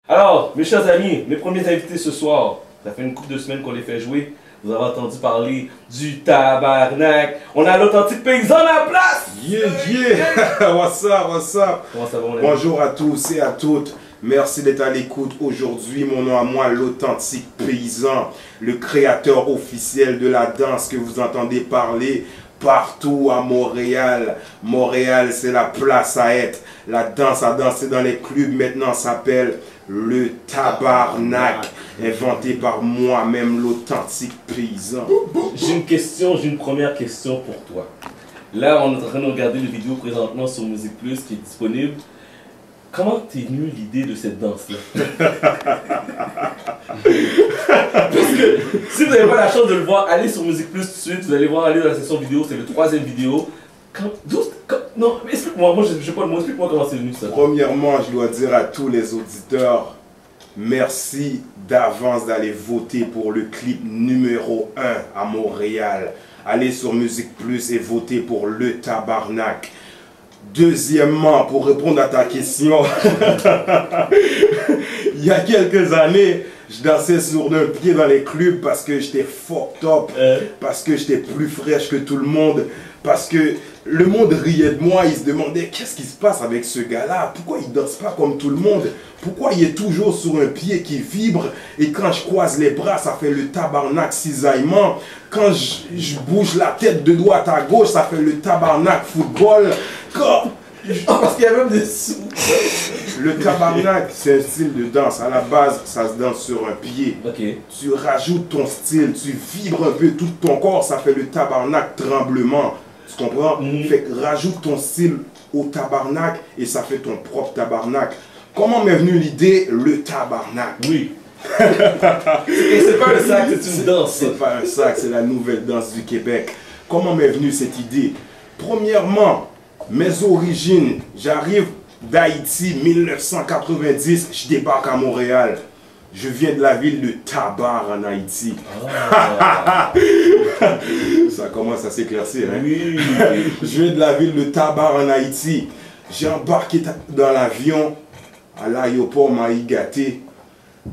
Alors, mes chers amis, mes premiers invités ce soir, ça fait une couple de semaines qu'on les fait jouer. Vous avez entendu parler du tabarnak. On a l'authentique paysan à la place. Yeah, yeah. What's up, what's up? Comment ça va, mon ami? Bonjour à tous et à toutes. Merci d'être à l'écoute aujourd'hui. Mon nom à moi, l'authentique paysan, le créateur officiel de la danse que vous entendez parler partout à Montréal. Montréal, c'est la place à être. La danse à danser dans les clubs maintenant s'appelle le tabarnak, inventé par moi-même, l'authentique paysan. J'ai une première question pour toi. Là, on est en train de regarder une vidéo présentement sur Musique Plus qui est disponible. Comment t'es venue l'idée de cette danse-là? Parce que si vous n'avez pas la chance de le voir, allez sur Musique Plus tout de suite, vous allez voir, aller dans la session vidéo, c'est le 3e vidéo. Non, explique-moi, moi je sais pas le mot, explique-moi comment c'est venu ça. Premièrement, je dois dire à tous les auditeurs, merci d'avance d'aller voter pour le clip numéro 1 à Montréal. Allez sur Musique Plus et votez pour le tabarnak. Deuxièmement, pour répondre à ta question, il y a quelques années, je dansais sur un pied dans les clubs parce que j'étais fucked up, parce que j'étais plus fraîche que tout le monde, parce que le monde riait de moi, il se demandait qu'est-ce qui se passe avec ce gars-là, pourquoi il danse pas comme tout le monde, pourquoi il est toujours sur un pied qui vibre et quand je croise les bras, ça fait le tabarnak cisaillement, quand je bouge la tête de droite à gauche, ça fait le tabarnak football. Parce qu'il y a même des sous. Le tabarnak, c'est un style de danse. À la base, ça se danse sur un pied. Okay. Tu rajoutes ton style, tu vibres un peu tout ton corps, ça fait le tabarnak tremblement. Tu comprends? Fait que rajoute ton style au tabarnak et ça fait ton propre tabarnak. Comment m'est venue l'idée? Le tabarnak. Oui. Et c'est pas un sac, c'est une danse. C'est pas un sac, c'est la nouvelle danse du Québec. Comment m'est venue cette idée? Premièrement, mes origines, j'arrive d'Haïti, 1990, je débarque à Montréal. Je viens de la ville de Tabar en Haïti. Ah. Ça commence à s'éclaircir, hein? Oui. Je viens de la ville de Tabar en Haïti. J'ai embarqué dans l'avion à l'aéroport Maïgaté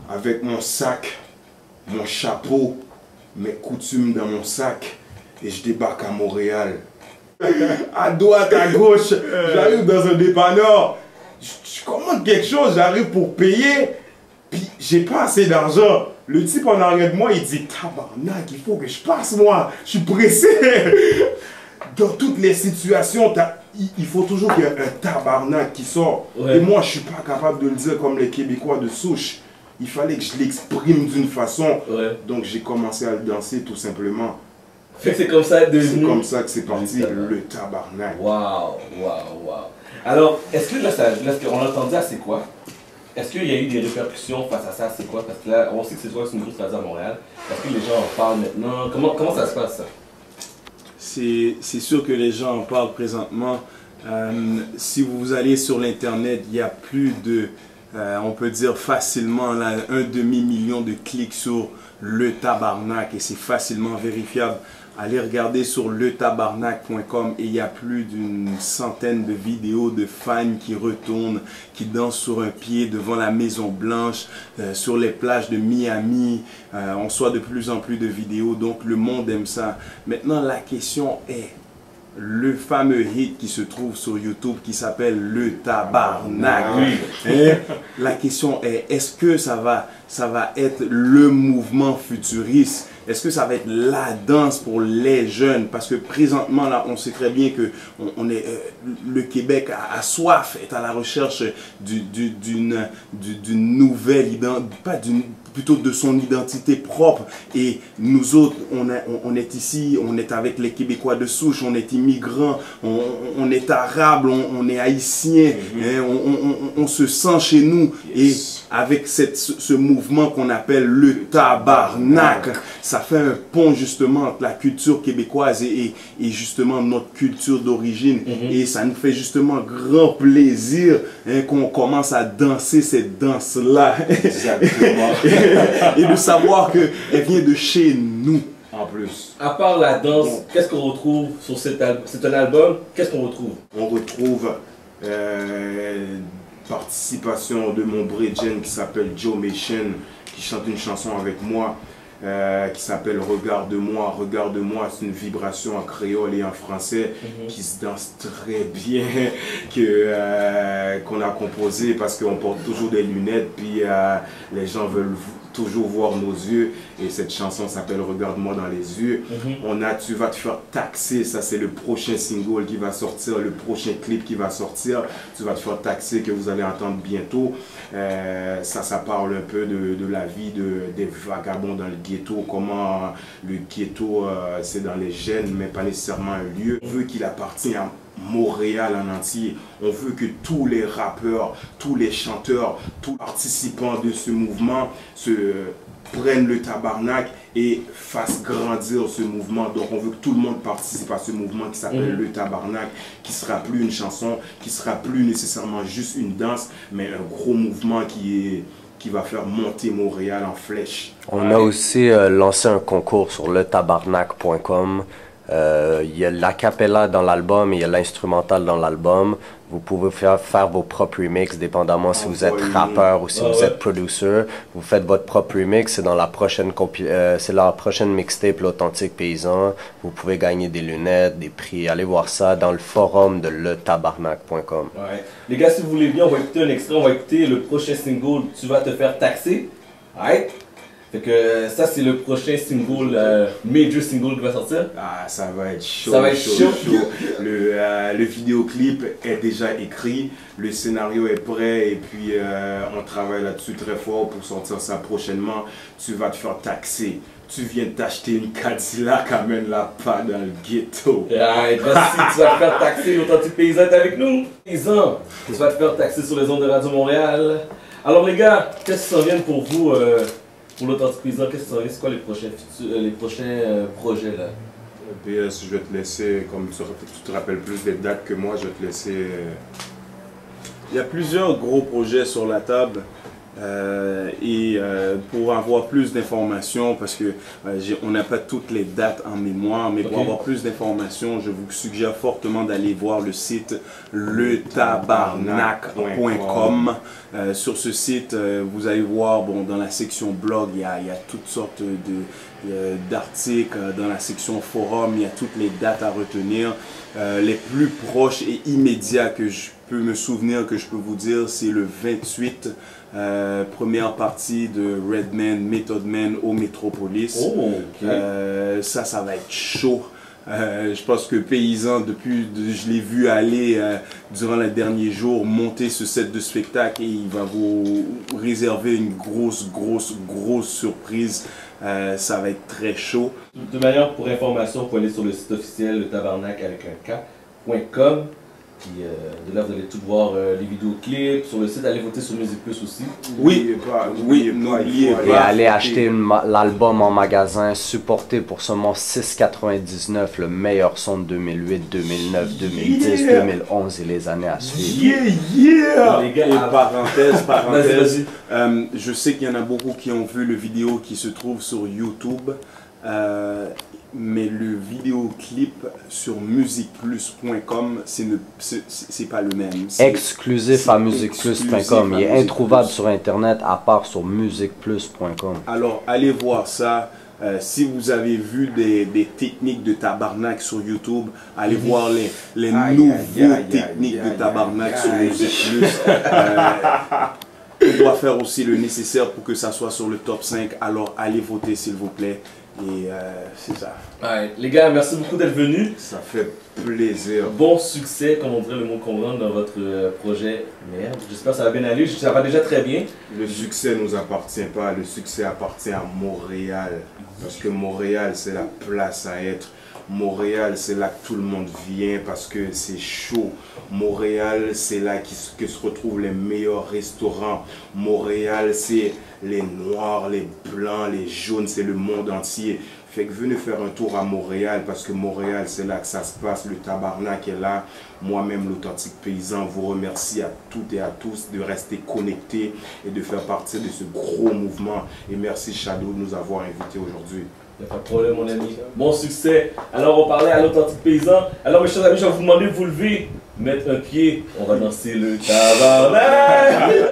avec mon sac, mon chapeau, mes coutumes dans mon sac et je débarque à Montréal. À droite, à gauche, j'arrive dans un dépanneur, je commande quelque chose, j'arrive pour payer, puis j'ai pas assez d'argent. Le type en arrière de moi, il dit tabarnak, il faut que je passe moi, je suis pressé. Dans toutes les situations, il faut toujours qu'il y ait un tabarnak qui sort. Ouais. Et moi, je suis pas capable de le dire comme les Québécois de souche. Il fallait que je l'exprime d'une façon. Ouais. Donc j'ai commencé à le danser tout simplement. C'est comme ça c'est comme ça que c'est parti, le tabarnak. Waouh, waouh, waouh. Alors, est-ce que là, on a entendu, c'est quoi? Est-ce qu'il y a eu des répercussions face à ça, c'est quoi? Parce que là, on sait que c'est une grosse radio à Montréal. Est-ce que les gens en parlent maintenant? Comment ça se passe, ça? C'est sûr que les gens en parlent présentement. Si vous allez sur l'internet, il y a plus de, on peut dire facilement, là, 1,5 million de clics sur le tabarnak et c'est facilement vérifiable. Allez regarder sur letabarnak.com et il y a plus d'une centaine de vidéos de fans qui retournent, qui dansent sur un pied devant la Maison Blanche, sur les plages de Miami. On reçoit de plus en plus de vidéos, donc le monde aime ça. Maintenant, la question est, le fameux hit qui se trouve sur YouTube qui s'appelle le tabarnak. Et la question est, est-ce que ça va être le mouvement futuriste? Est-ce que ça va être la danse pour les jeunes? Parce que présentement, là, on sait très bien que le Québec a soif, est à la recherche d'une nouvelle identité, plutôt de son identité propre. Et nous autres, on est ici, on est avec les Québécois de souche, on est immigrants, on est arabes, on est haïtiens, on se sent chez nous. Et avec ce mouvement qu'on appelle le tabarnak, ça fait un pont justement entre la culture québécoise et justement notre culture d'origine. Et ça nous fait justement grand plaisir qu'on commence à danser cette danse-là. Exactement. Et de savoir qu'elle vient de chez nous. En plus. À part la danse, qu'est-ce qu'on retrouve sur cet album? Qu'est-ce qu'on retrouve? On retrouve participation de mon Brédjen qui s'appelle Joe Machen, qui chante une chanson avec moi. Qui s'appelle Regarde-moi. Regarde-moi, c'est une vibration en créole et en français qui se danse très bien, qu'on a composé parce qu'on porte toujours des lunettes, puis les gens veulent toujours voir nos yeux, et cette chanson s'appelle Regarde-moi dans les yeux. Tu vas te faire taxer, ça c'est le prochain single qui va sortir, le prochain clip qui va sortir, tu vas te faire taxer, que vous allez entendre bientôt. Ça parle un peu de la vie des vagabonds dans le ghetto, comment le ghetto c'est dans les gènes mais pas nécessairement un lieu. On veut qu'il appartienne à Montréal en entier. On veut que tous les rappeurs, tous les chanteurs, tous les participants de ce mouvement prennent le tabarnak et fassent grandir ce mouvement. Donc on veut que tout le monde participe à ce mouvement qui s'appelle le tabarnak, qui ne sera plus une chanson, qui ne sera plus nécessairement juste une danse, mais un gros mouvement qui va faire monter Montréal en flèche. On a aussi lancé un concours sur letabarnak.com. Il y a l'acapella dans l'album et il y a l'instrumental dans l'album. Vous pouvez faire vos propres remixes, dépendamment si vous êtes rappeur ou si vous êtes producer. Vous faites votre propre remix, c'est dans la prochaine mixtape, l'Authentique Paysan. Vous pouvez gagner des lunettes, des prix. Allez voir ça dans le forum de letabarnak.com. Ouais. Les gars, si vous voulez bien, on va écouter un extrait, on va écouter le prochain single, Tu vas te faire taxer. Ouais. Fait que ça c'est le prochain single, major single qui va sortir. Ah, ça va être chaud. Ça va être chaud. Le vidéoclip est déjà écrit, le scénario est prêt et puis on travaille là-dessus très fort pour sortir ça prochainement. Tu vas te faire taxer. Tu viens t'acheter une Cadillac, amène-la pas dans le ghetto. Right, voici, tu vas te faire taxer, l'Authentique Paysan est avec nous. Paysan, tu vas te faire taxer sur les ondes de Radio Montréal. Alors les gars, qu'est-ce qui s'en vient pour vous? Pour l'Authentique Paysan, c'est quoi les prochains projets là? PS, je vais te laisser, comme tu te rappelles plus des dates que moi, je vais te laisser... Il y a plusieurs gros projets sur la table. Pour avoir plus d'informations, parce que on n'a pas toutes les dates en mémoire, mais pour avoir plus d'informations, je vous suggère fortement d'aller voir le site letabarnak.com. Sur ce site, vous allez voir, bon, dans la section blog, il y a toutes sortes d'articles. Dans la section forum, il y a toutes les dates à retenir. Les plus proches et immédiats que je peux me souvenir, que je peux vous dire, c'est le 28, première partie de Redman, Method Man au Metropolis. Oh, okay. Ça va être chaud. Je pense que Paysan, je l'ai vu aller durant les derniers jours, monter ce set de spectacle, et il va vous réserver une grosse surprise. Ça va être très chaud. De manière, pour information, vous pouvez aller sur le site officiel, le tabarnak avec un K.com. Puis de là, vous allez tout voir les vidéoclips sur le site. Allez voter sur Musique Plus aussi. Oui, n'oubliez pas. Et allez acheter l'album en magasin, supporté pour seulement $6,99, le meilleur son de 2008, 2009, 2010, 2011 et les années à suivre. Les gars, parenthèse. Vas-y. Je sais qu'il y en a beaucoup qui ont vu le vidéo qui se trouve sur YouTube. Mais le vidéoclip sur musiqueplus.com, c'est pas le même. Exclusif à musiqueplus.com. Il est introuvable sur Internet à part sur musiqueplus.com. Alors, allez voir ça. Si vous avez vu des techniques de tabarnak sur YouTube, allez voir les nouvelles techniques de tabarnak sur Musique Plus. On doit faire aussi le nécessaire pour que ça soit sur le top 5. Alors, allez voter s'il vous plaît. Et c'est ça. Ouais. Les gars, merci beaucoup d'être venus. Ça fait plaisir. Bon succès, comme on dirait le mot comprendre, dans votre projet. Merde, j'espère que ça va bien aller. Ça va déjà très bien. Le succès ne nous appartient pas. Le succès appartient à Montréal. Parce que Montréal, c'est la place à être. Montréal, c'est là que tout le monde vient parce que c'est chaud. Montréal, c'est là que se retrouvent les meilleurs restaurants. Montréal, c'est les noirs, les blancs, les jaunes, c'est le monde entier. Fait que venez faire un tour à Montréal parce que Montréal, c'est là que ça se passe. Le tabarnak est là. Moi-même, l'Authentique Paysan, vous remercie à toutes et à tous de rester connectés et de faire partie de ce gros mouvement. Et merci Shadow de nous avoir invités aujourd'hui. Il n'y a pas de problème, mon ami. Bon succès. Alors, on parlait à l'Authentique Paysan. Alors, mes chers amis, je vais vous demander de vous lever mettre un pied, on va danser le tabarnak.